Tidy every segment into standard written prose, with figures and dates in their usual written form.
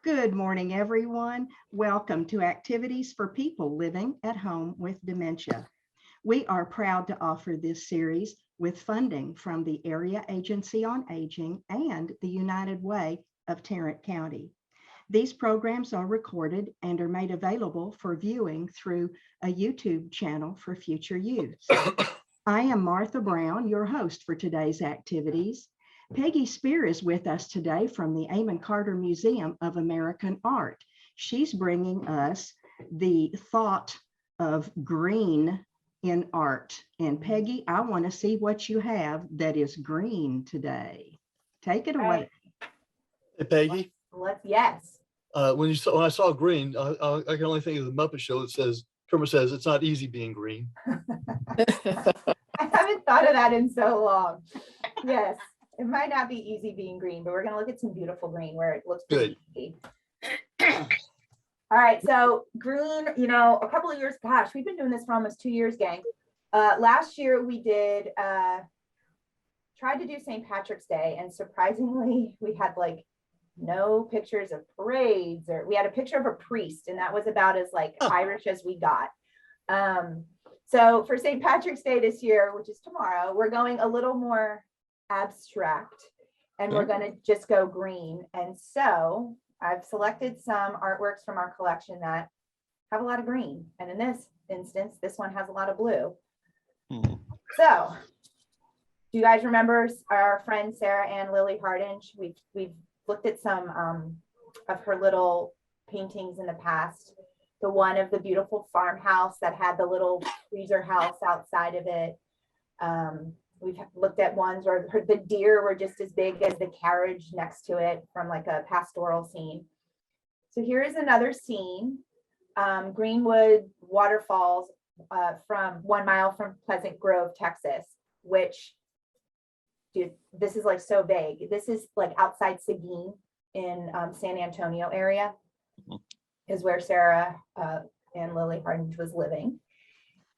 Good morning, everyone. Welcome to Activities for People Living at Home with Dementia. We are proud to offer this series with funding from the Area Agency on Aging and the United Way of Tarrant County. These programs are recorded and are made available for viewing through a YouTube channel for future use. I am Martha Brown, your host for today's activities. Peggy Spear is with us today from the Amon Carter Museum of American Art. She's bringing us the thought of green in art. And Peggy, I want to see what you have that is green today. Take it away. Hey, Peggy. Yes. When I saw green, I can only think of the Muppet Show that says, Kermit says, it's not easy being green. I haven't thought of that in so long. Yes. It might not be easy being green, but we're going to look at some beautiful green where it looks pretty easy. All right. So green, a couple of years, gosh, we've been doing this for almost 2 years, gang. Last year we did, tried to do St. Patrick's Day, and surprisingly we had like no pictures of parades, or we had a picture of a priest, and that was about as like Irish as we got. So for St. Patrick's Day this year, which is tomorrow, we're going a little more abstract, and we're going to just go green. And so I've selected some artworks from our collection that have a lot of green, and in this instance this one has a lot of blue. So do you guys remember our friend Sarah Ann Lily Hardinge? We've looked at some of her little paintings in the past. The one of the beautiful farmhouse that had the little freezer house outside of it. We've looked at ones where the deer were just as big as the carriage next to it from like a pastoral scene. So here is another scene, Greenwood Waterfalls from 1 mile from Pleasant Grove, Texas, which, dude, this is like so vague. This is like outside Seguin in San Antonio area is where Sarah and Lily Hardinge was living.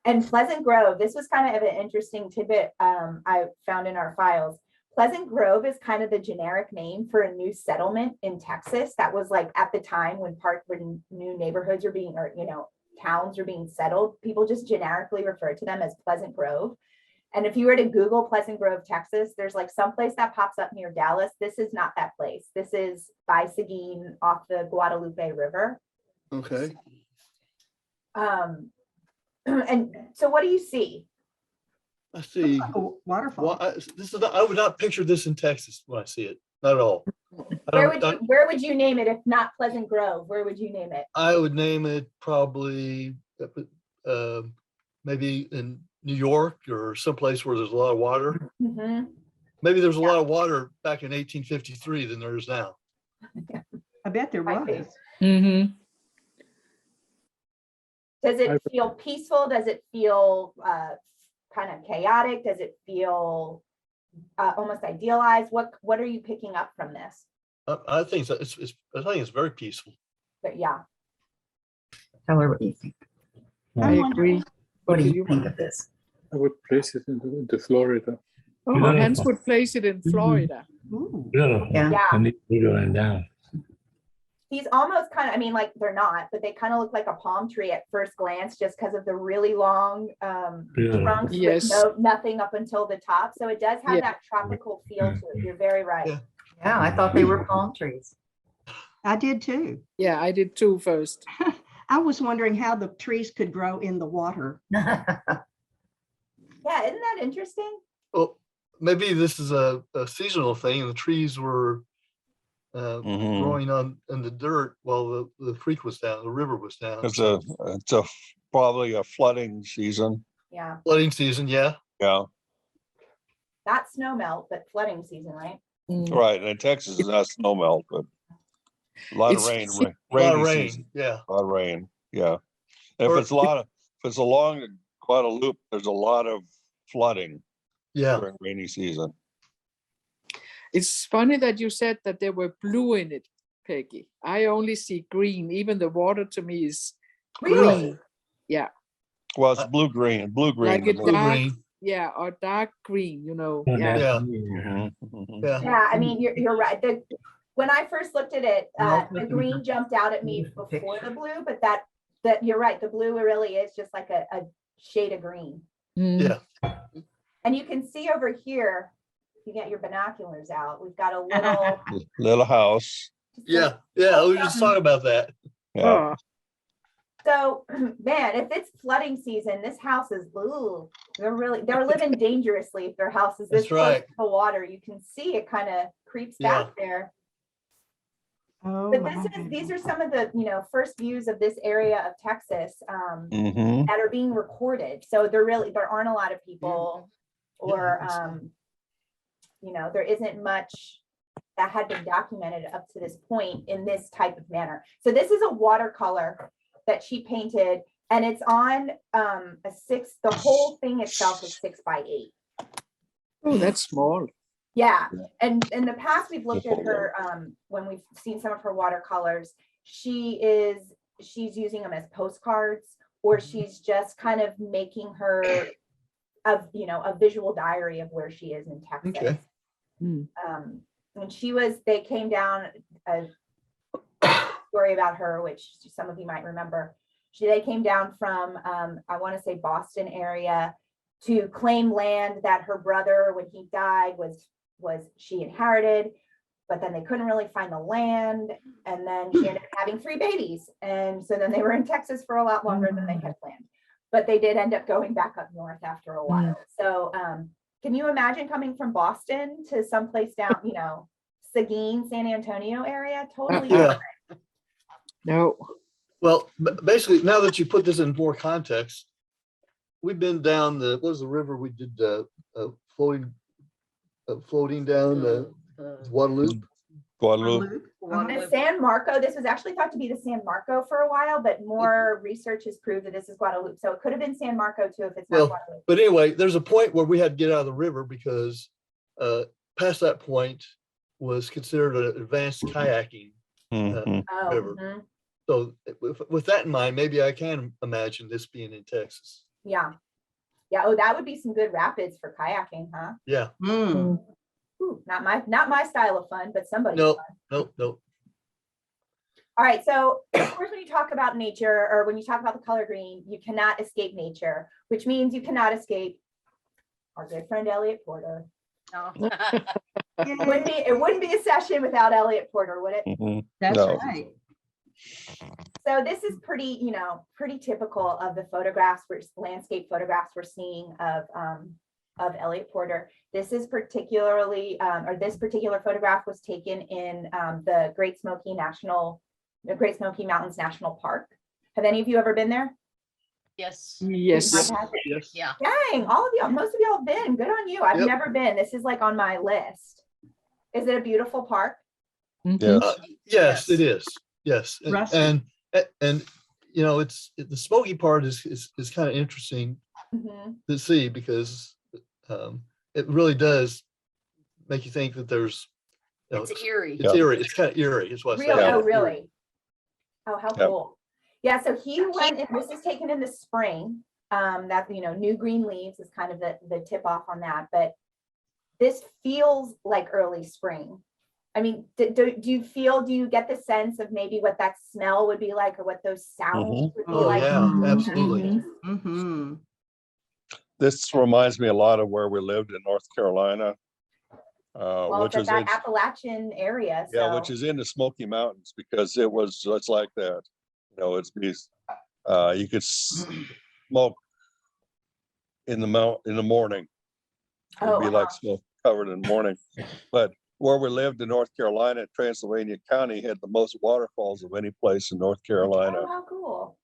And Pleasant Grove, this was kind of an interesting tidbit I found in our files. Pleasant Grove is kind of the generic name for a new settlement in Texas. That was like at the time when new neighborhoods are being, or towns are being settled, people just generically refer to them as Pleasant Grove. And if you were to Google Pleasant Grove, Texas, there's like some place that pops up near Dallas. This is not that place. This is by Seguin off the Guadalupe River. Okay. And so what do you see? I see. Waterfall. I would not picture this in Texas when I see it. Not at all. Where would you name it if not Pleasant Grove? Where would you name it? I would name it probably maybe in New York or someplace where there's a lot of water. Mm-hmm. Maybe there's a lot of water back in 1853 than there is now. I bet there was. Mm-hmm. Does it feel peaceful? Does it feel kind of chaotic? Does it feel almost idealized? What are you picking up from this? I think it's very peaceful. But yeah. Tell her what you think. I agree. What do you think of this? I would place it into Florida. Oh, Hans would place it in Florida. Ooh. Yeah. Yeah. He's almost kind of, I mean, like they're not, but they kind of look like a palm tree at first glance, just because of the really long trunks with nothing up until the top. So it does have that tropical feel to it. You're very right. Yeah, I thought they were palm trees. I did too. Yeah, I did too first. I was wondering how the trees could grow in the water. Yeah, isn't that interesting? Well, maybe this is a seasonal thing, and the trees were growing in the dirt while the creek was down, the river was down. It's probably a flooding season. Yeah. Flooding season, yeah. Yeah. Not snow melt, but flooding season, right? Right. And Texas is not snow melt, but a lot of rain. A lot of rain, yeah. A lot of rain, yeah. And if it's along Guadalupe, there's a lot of flooding during rainy season. It's funny that you said that there were blue in it, Peggy. I only see green. Even the water to me is green. Yeah. Well, it's blue-green. Like a blue dark, green. yeah, or dark green, Yeah. Yeah, I mean, you're right. when I first looked at it, I'll the look green at jumped out at me beautiful before picture. the blue, but that you're right. The blue really is just like a shade of green. Mm. Yeah. And you can see over here, if you get your binoculars out, we've got a little. Little house. Yeah. Yeah. We were just talking about that. Yeah. Oh, So, man, if it's flooding season, this house is, ooh, they're living dangerously if their house is this That's close right. to the water. You can see it kind of creeps Yeah. back there. Oh, But my these are some of the, first views of this area of Texas Mm-hmm. that are being recorded. So there aren't a lot of people, or, there isn't much that had been documented up to this point in this type of manner. So this is a watercolor that she painted, and it's on the whole thing itself is 6x8. oh, that's small. Yeah. And in the past, we've looked at her when we've seen some of her watercolors, she's using them as postcards, or she's just kind of making her a visual diary of where she is in Texas. Okay. When they came down, a story about her, which some of you might remember. They came down from, I want to say Boston area, to claim land that her brother, when he died, she inherited, but then they couldn't really find the land. And then she ended up having 3 babies. And so then they were in Texas for a lot longer than they had planned. But they did end up going back up north after a while. So can you imagine coming from Boston to someplace down, Seguin, San Antonio area? Totally Yeah. different. No. Well, basically, now that you put this in more context, we've been down what was the river we did floating down the Guadalupe? Guadalupe. The San Marco, this was actually thought to be the San Marco for a while, but more research has proved that this is Guadalupe. So it could have been San Marco too if it's not Guadalupe. But anyway, there's a point where we had to get out of the river because past that point was considered an advanced kayaking Mm-hmm. river. So with that in mind, maybe I can imagine this being in Texas. Yeah. Oh, that would be some good rapids for kayaking, huh? Yeah. Mm. Ooh, not my style of fun, but somebody's No, fun. no. All right. So of course, when you talk about nature, or when you talk about the color green, you cannot escape nature, which means you cannot escape our good friend Elliott Porter. It wouldn't be a session without Elliott Porter, would it? Mm-hmm. That's No. right. So this is pretty typical of the landscape photographs we're seeing of Elliott Porter. This is particularly, this particular photograph was taken in the Great Smoky Mountains National Park. Have any of you ever been there? Yes. Yes. Yes. Yeah. Dang, all of y'all, most of y'all have been. Good on you. I've Yep. never been. This is like on my list. Is it a beautiful park? Mhm. Yes, it is. Yes. Rustic. And it's the Smoky part is kind of interesting to see because it really does make you think that there's It's eerie. it's eerie. It's kind of eerie is what I say. Really? Yeah. Oh, really? Oh, how Yep. cool. Yeah, so he went, this is taken in the spring. That, new green leaves is kind of the tip off on that, but this feels like early spring. I mean, do you get the sense of maybe what that smell would be like, or what those sounds would be Oh like? yeah, absolutely. Mm-hmm. This reminds me a lot of where we lived in North Carolina, Well, which it's is that Appalachian area. yeah, So. which is in the Smoky Mountains, because it's like that. You could smoke in the morning. It'd be like smoke covered in the morning. But where we lived in North Carolina, Transylvania County had the most waterfalls of any place in North Carolina. Oh, how cool.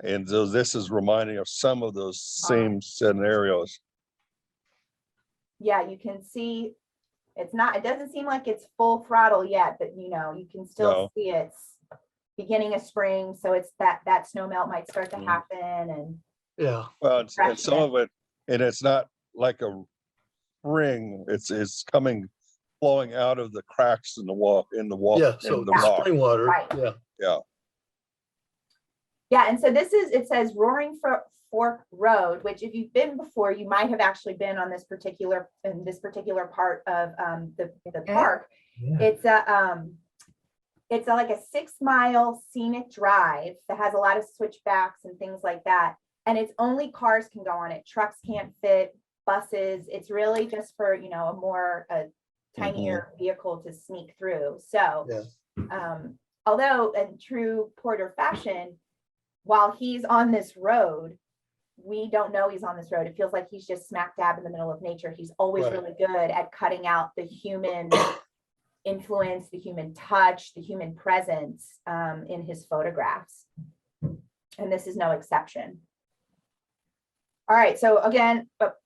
And so this is reminding of some of those same scenarios. Yeah, you can see it doesn't seem like it's full throttle yet, but you can still see it's beginning of spring. So it's that snow melt might start to happen. And Yeah. Well, and some of it, and it's not like a ring, it's flowing out of the cracks in the wall. Yeah. So in the the rock. spring water. Right. Yeah. Yeah, and so it says Roaring Fork Road, which if you've been before, you might have actually been on this particular part of the park. Yeah. It's it's like a 6-mile scenic drive that has a lot of switchbacks and things like that. And it's only cars can go on it. Trucks can't fit, buses. It's really just for, you know, a tinier vehicle to sneak through. So, although in true Porter fashion, while he's on this road, we don't know he's on this road. It feels like he's just smack dab in the middle of nature. He's always really good at cutting out the human influence, the human touch, the human presence in his photographs. And this is no exception. All right, so again, but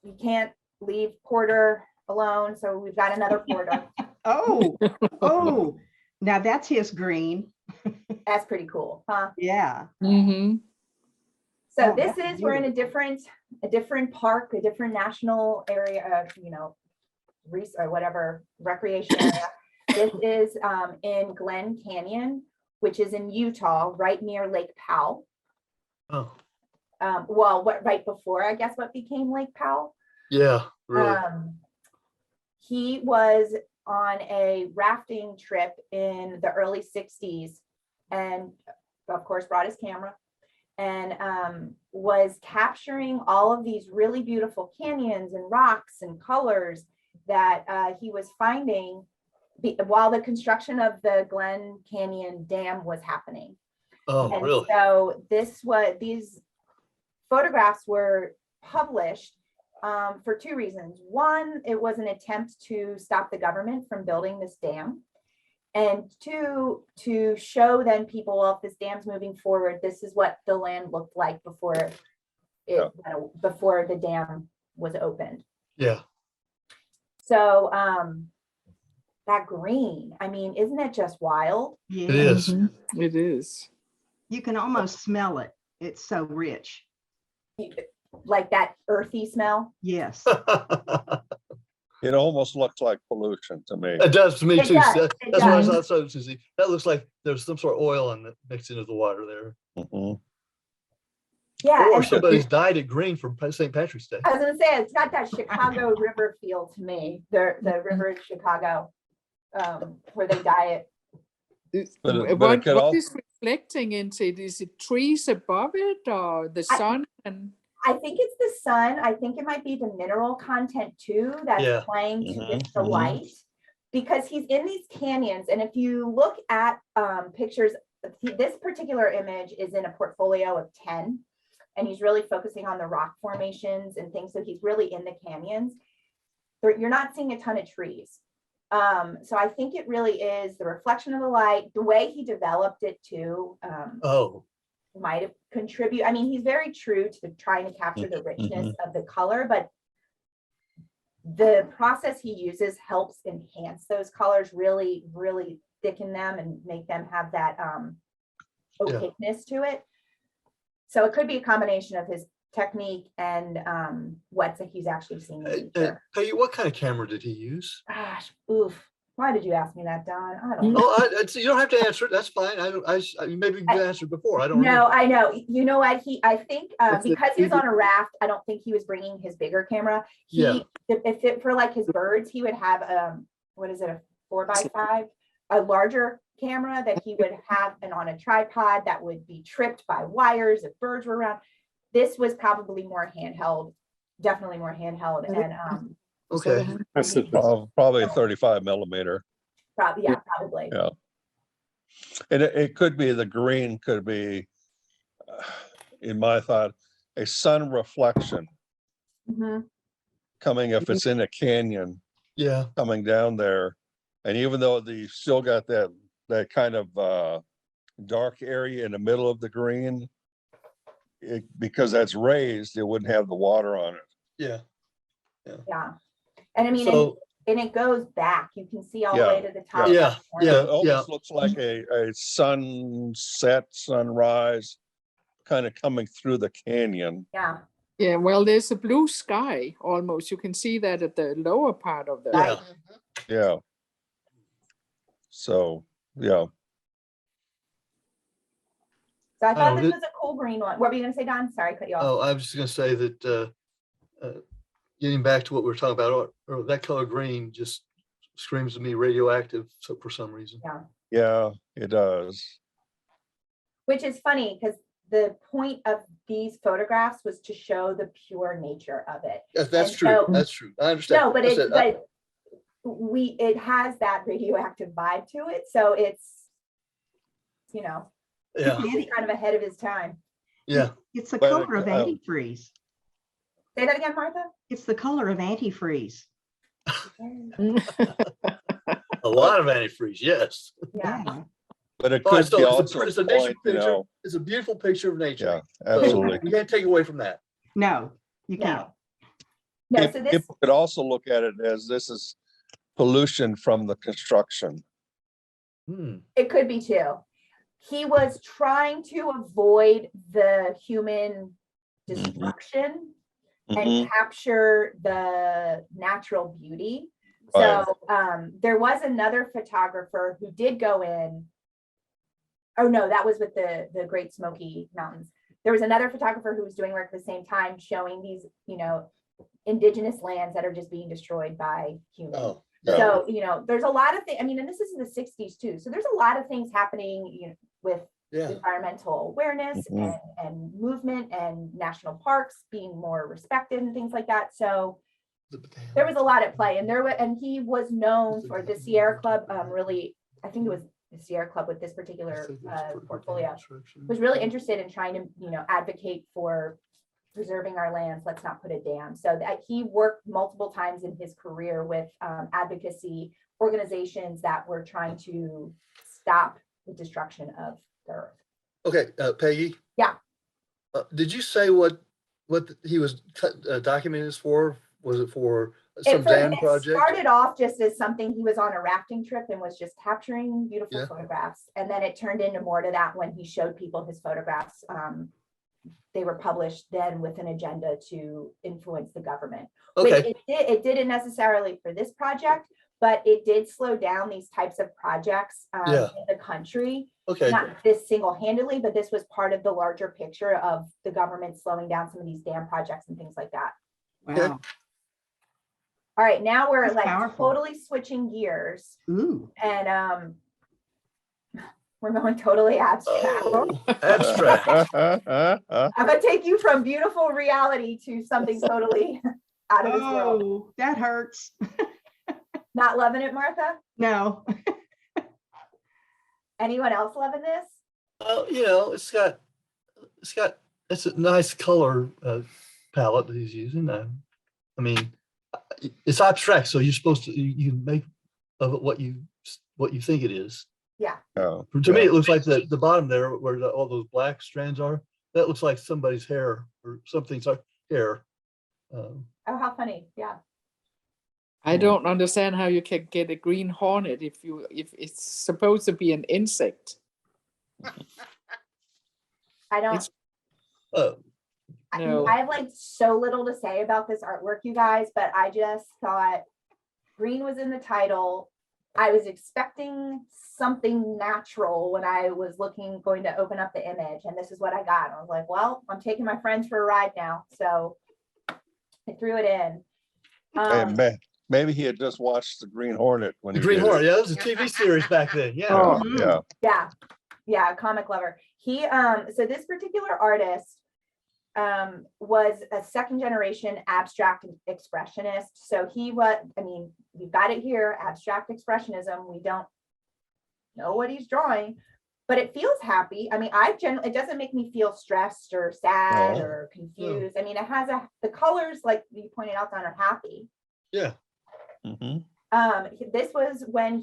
we can't leave Porter alone. So we've got another Porter. Oh, now that's his green. That's pretty cool, huh? Yeah. Mm-hmm. So Oh, this that's is, we're in a different park, a different national area of, you know, or whatever recreation area. This is in Glen Canyon, which is in Utah, right near Lake Powell. Oh, Well, right before, I guess, what became Lake Powell. yeah, really. He was on a rafting trip in the early 60s and of course brought his camera and was capturing all of these really beautiful canyons and rocks and colors that he was finding while the construction of the Glen Canyon Dam was happening. Oh, And really? so these photographs were published for two reasons. One, it was an attempt to stop the government from building this dam. And two, to show then people, well, if this dam's moving forward, this is what the land looked like before before the dam was opened. Yeah. So that green, I mean, isn't it just wild? Yeah. It is. It is. You can almost smell it. It's so rich. Like that earthy smell. Yes. It almost looks like pollution to me. It does to me It too. does, That's it what I does. thought, so, Susie. That looks like there's some sort of oil mixed into the water there. Mhm. Yeah. Or and somebody's dyed it green for St. Patrick's Day. I was gonna say, it's got that Chicago river feel to me, the river in Chicago, where they dye it. What could also- is reflecting into it? Is it trees above it or the sun? And I think it's the sun. I think it might be the mineral content too that's Yeah. playing to Mhm, get the mhm. light. Because he's in these canyons, and if you look at pictures, this particular image is in a portfolio of 10, and he's really focusing on the rock formations and things. So he's really in the canyons. You're not seeing a ton of trees. So I think it really is the reflection of the light, the way he developed it too. Oh, Might have contributed. I mean, he's very true to trying to capture the richness of the color, but the process he uses helps enhance those colors, really, really thicken them and make them have that opaqueness to it. So it could be a combination of his technique and what he's actually seeing in nature. Peggy, what kind of camera did he use? Gosh, oof. Why did you ask me that, Don? I don't know. Oh, you don't have to answer it. That's fine. Maybe you answered before. I don't No, know. I know. You know what? I think It's a because he was bigger- on a raft, I don't think he was bringing his bigger camera. Yeah. If it for like his birds, he would have what is it, a 4x5, a larger camera that he would have and on a tripod that would be tripped by wires if birds were around. This was probably more handheld, definitely more handheld, and Okay. That's it. Probably a 35 millimeter. probably Yeah. And it could be the green could be, in my thought, a sun reflection Mhm. coming if it's in a canyon Yeah. coming down there. And even though you still got that kind of dark area in the middle of the green, because that's raised, it wouldn't have the water on it. Yeah. Yeah. And I mean, So, and it goes back. You can see all the way to the top. Yeah, left corner. yeah. It almost looks like a sunset, sunrise kind of coming through the canyon. Yeah. yeah, well, there's a blue sky almost. You can see that at the lower part of the. yeah. Yeah. So, yeah. So I thought Oh, this was a cool green one. What were you gonna say, Don? Sorry, I cut you off. Oh, I was just gonna say that, getting back to what we were talking about, or that color green just screams to me radioactive, so for some reason. Yeah. Yeah, it does. Which is funny because the point of these photographs was to show the pure nature of it. That's And true. so- That's true. I understand. No, but I said, it has that radioactive vibe to it. So it's, you know, yeah, he's kind of ahead of his time. yeah. It's the But, color of antifreeze. Say that again, Martha? It's the color of antifreeze. A lot of antifreeze, yes. Yeah. But it Oh, could so be it's also a a nature point, you picture. know, It's a beautiful picture of nature. yeah, So absolutely. we can't take away from that. No, you can't. No, so this, People could also look at it as this is pollution from the construction. it could be too. He was trying to avoid the human destruction Mhm. and capture the natural beauty. Right. So there was another photographer who did go in. Oh no, that was with the Great Smoky Mountains. There was another photographer who was doing work at the same time, showing these, you know, indigenous lands that are just being destroyed by humans. Oh, So, you know, there's a lot of things. I mean, and this is in the 60s too. So there's a lot of things happening, you know, with yeah. environmental awareness Mhm. and movement and national parks being more respected and things like that. So there was a lot at play, and he was known for the Sierra Club. Really, I think it was the Sierra Club with this particular portfolio was really interested in trying to, you know, advocate for preserving our lands. Let's not put a dam. So that he worked multiple times in his career with advocacy organizations that were trying to stop the destruction of the earth. Okay, Peggy. Yeah. Did you say what he was documenting this for? Was it for some dam It project? started off just as something, he was on a rafting trip and was just capturing beautiful Yeah. photographs. And then it turned into more to that when he showed people his photographs. They were published then with an agenda to influence the government. Okay. Which it didn't necessarily for this project, but it did slow down these types of projects Yeah. in the country. Okay. Not this single-handedly, but this was part of the larger picture of the government slowing down some of these dam projects and things like that. Wow. All right, now we're That's like powerful. totally switching gears Ooh. and we're going totally abstract. Oh, abstract. I'm gonna take you from beautiful reality to something totally out of this world. Oh, that hurts. Not loving it, Martha? No. Anyone else loving this? You know, it's a nice color palette that he's using. I mean, it's abstract, so you're supposed to you make of it what you think it is. Yeah. Oh, To me, it looks like the bottom there where all those black strands are. That looks like somebody's hair or something's hair. Oh, how funny. Yeah. I don't understand how you can get a green hornet if it's supposed to be an insect. I don't. It's- No. I have like so little to say about this artwork, you guys, but I just thought green was in the title. I was expecting something natural when I was going to open up the image, and this is what I got. I was like, well, I'm taking my friends for a ride now. So I threw it in. Maybe he had just watched the Green Hornet when The he Green did it. Hornet, yeah, that was a TV series back then. Yeah. Oh. Yeah. Yeah, comic lover. He so this particular artist was a second generation abstract expressionist. So he was, I mean, you've got it here, abstract expressionism. We don't know what he's drawing, but it feels happy. I mean, it doesn't make me feel stressed or sad No, or confused. I mean, it has the colors, like you pointed out, Don, are happy. Yeah. Mhm. This was when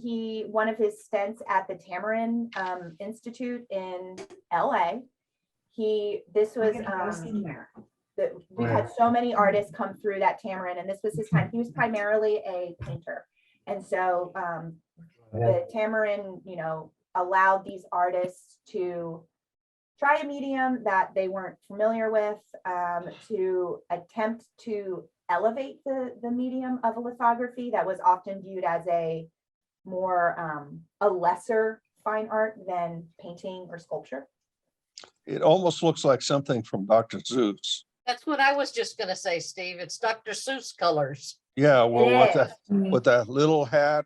one of his stints at the Tamarin Institute in LA. This was we've had so many artists come through that Tamarin, and this was his time. He was primarily a painter, and so the Tamarin, you know, allowed these artists to try a medium that they weren't familiar with, to attempt to elevate the medium of a lithography that was often viewed as a lesser fine art than painting or sculpture. It almost looks like something from Dr. Seuss. That's what I was just gonna say, Steve. It's Dr. Seuss colors. Yeah, well, It is. with that little hat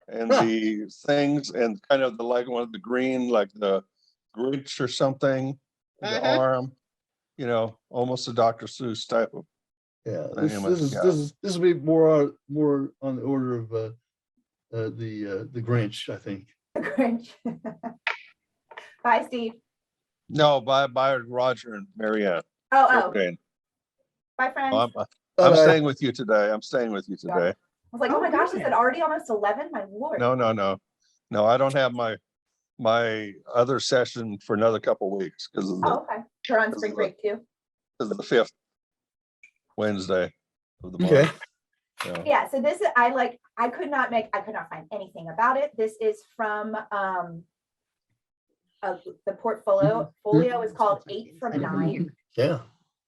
and the things and kind of the like one of the green, like the Grinch or something, the Mhm. arm, you know, almost a Dr. Seuss type of. Yeah, Anyway, this will be more on the order of the Grinch, I think. The Grinch. Bye, Steve. No, by Roger and Marianne. Oh, Okay. bye, friends. I'm Bye-bye. staying with you today. I'm staying with you today. I was like, Oh, oh my gosh, is goodness. it already almost 11? My Lord. No, I don't have my other session for another couple of weeks because of Oh, okay. You're on spring break too. the 5th Wednesday of the month. Okay. Yeah. Yeah, so this is, I could not find anything about it. This is from the portfolio. Folio is called 8 from 9. Yeah.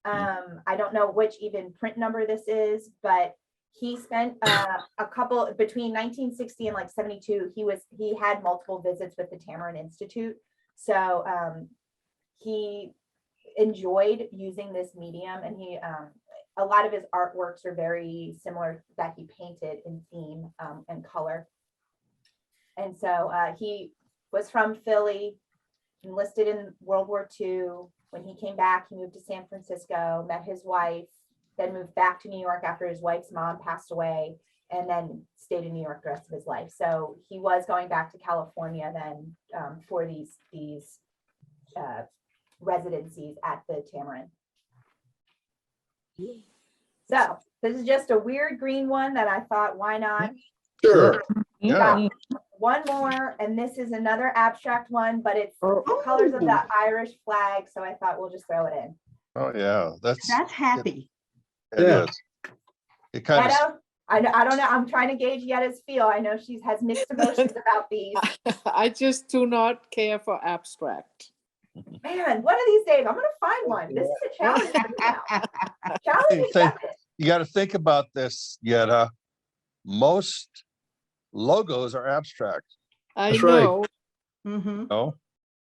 I don't know which even print number this is, but he spent a couple between 1960 and like 72. He had multiple visits with the Tamarind Institute. So he enjoyed using this medium, and he a lot of his artworks are very similar that he painted in theme and color. And so he was from Philly, enlisted in World War II. When he came back, he moved to San Francisco, met his wife, then moved back to New York after his wife's mom passed away, and then stayed in New York the rest of his life. So he was going back to California then for these residencies at the Tamarind. So this is just a weird green one that I thought, why not? Sure. Yeah. One more, and this is another abstract one, but it's Oh. the colors of the Irish flag. So I thought we'll just throw it in. Oh yeah, That's happy. it Yeah. is. It kind of Yetta, I don't know. I'm trying to gauge Yetta's feel. I know she has mixed emotions about these. I just do not care for abstract. Man, one of these days I'm gonna find one. This is a challenge for me now. Challenge accepted. you got to think about this, Yetta. Most logos are abstract, I That's right. know. Mhm. no?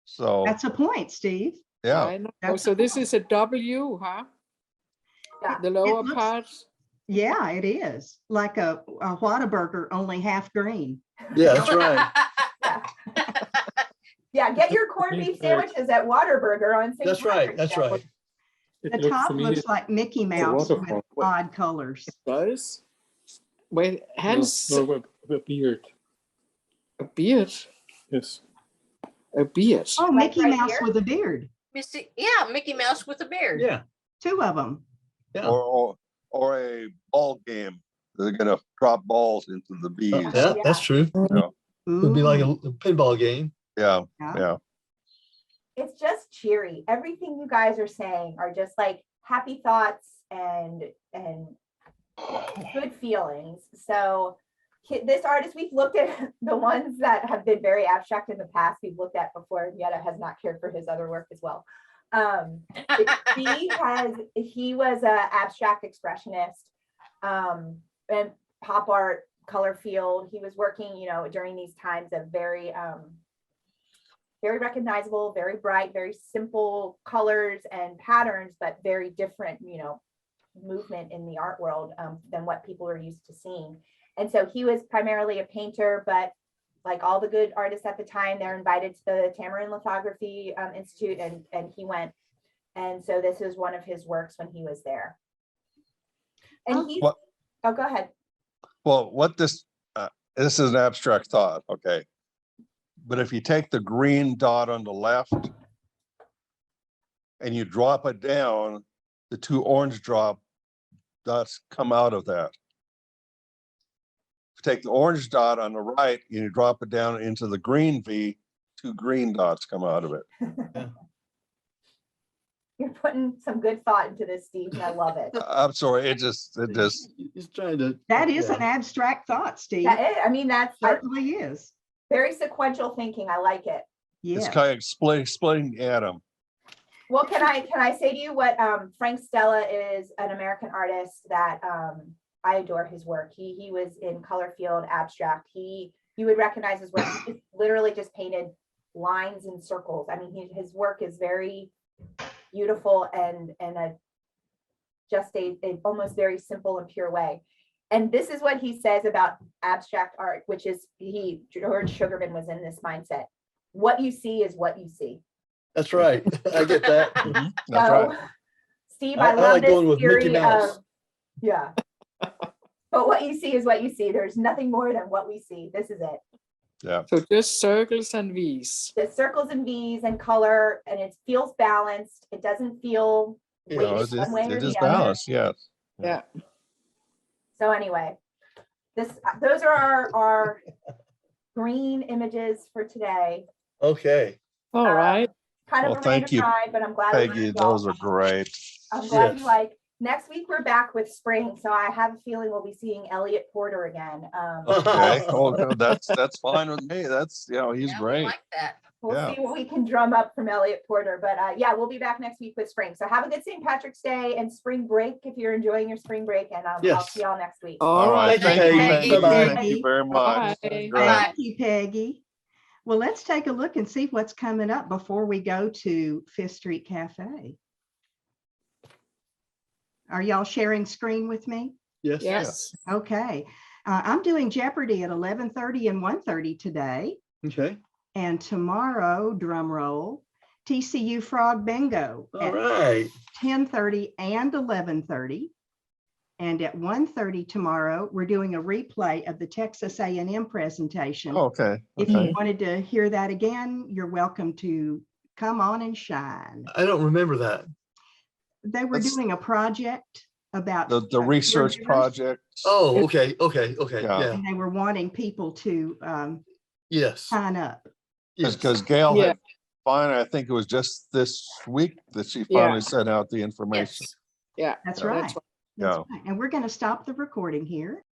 So That's a point, Steve. yeah, I know. That's So this is a W, huh? Yeah. The lower looks- part. Yeah, it is like a Whataburger, only half green. Yeah, that's right. Yeah, get your corned beef sandwiches at Whataburger on St. That's right. Patrick's That's Day. right. It The looks top to me looks like Mickey Mouse with waterfall. odd colors. Does. Well, Hans, no, a beard. a beard. Yes. A beard. Oh, Like Mickey right Mouse here? with a beard. Yeah, Mickey Mouse with a beard. Yeah. 2 of them. Yeah. or a ball game. They're gonna drop balls into the bees. Yeah, that's true. It'd be like a pinball game. Yeah, Yeah. yeah. It's just cheery. Everything you guys are saying are just like happy thoughts and good feelings. So this artist, we've looked at the ones that have been very abstract in the past. We've looked at before. Yetta has not cared for his other work as well. He was an abstract expressionist and pop art, color field. He was working, you know, during these times of very recognizable, very bright, very simple colors and patterns, but very different, you know, movement in the art world than what people are used to seeing. And so he was primarily a painter, but like all the good artists at the time, they're invited to the Tamarind Lithography Institute, and he went. And so this is one of his works when he was there. And he's, What- oh, go ahead. Well, what this is an abstract thought, okay? But if you take the green dot on the left and you drop it down, the 2 orange dots come out of that. If you take the orange dot on the right and you drop it down into the green V, 2 green dots come out of it. You're putting some good thought into this, Steve, and I love it. I'm sorry, it just He's trying to. That is an abstract thought, Steve. I mean, that's Certainly is. very sequential thinking. I like it. it's Yeah. kind of splitting the atom. Well, can I say to you what Frank Stella is an American artist that I adore his work. He was in color field abstract. You would recognize his work. He literally just painted lines and circles. I mean, his work is very beautiful and just a almost very simple and pure way. And this is what he says about abstract art, which is George Sugarman was in this mindset. What you see is what you see. That's right. I get that. That's So, right. Steve, I I love like going this with Mickey theory Mouse. of, yeah. But what you see is what you see. There's nothing more than what we see. This is it. Yeah. So just circles and V's. The circles and V's and color, and it feels balanced. It doesn't feel You weighted know, one way or It is the other. balanced, yes. Yeah. So anyway, those are our green images for today. Okay. All right. Kind of Well, a thank random you, ride, but I'm glad. we Peggy, learned y'all. those are great. I'm glad Yes. you like. Next week we're back with spring, so I have a feeling we'll be seeing Elliot Porter again. Okay, oh, that's fine with me. That's, you know, he's Yeah, we great. like that. We'll Yeah. see what we can drum up from Elliot Porter, but yeah, we'll be back next week with spring. So have a good St. Patrick's Day and spring break if you're enjoying your spring break, and I'll Yes. see y'all next week. All right. Thank Thank you, you, Peggy. Peggy. Bye-bye. Thank you very much. Bye. Great. Thank you, Peggy. Well, let's take a look and see what's coming up before we go to Fifth Street Cafe. Are y'all sharing screen with me? Yes. Yes. Okay. I'm doing Jeopardy at 11:30 and 1:30 today. Okay. And tomorrow, drum roll, TCU Frog Bingo All at right. 10:30 and 11:30. And at 1:30 tomorrow, we're doing a replay of the Texas A&M presentation. Okay. If you Okay. wanted to hear that again, you're welcome to come on and shine. I don't remember that. They were That's- doing a project about The research caregivers, project. Oh, okay. Okay. Okay. Yeah. Yeah. and they were wanting people to Yes. sign up. Yes. Because Gail Yeah. had finally, I think it was just this week that she Yeah. finally sent out the information. Yes. Yeah. That's Yeah. right. That's That's Yeah. right. And we're going to stop the recording here.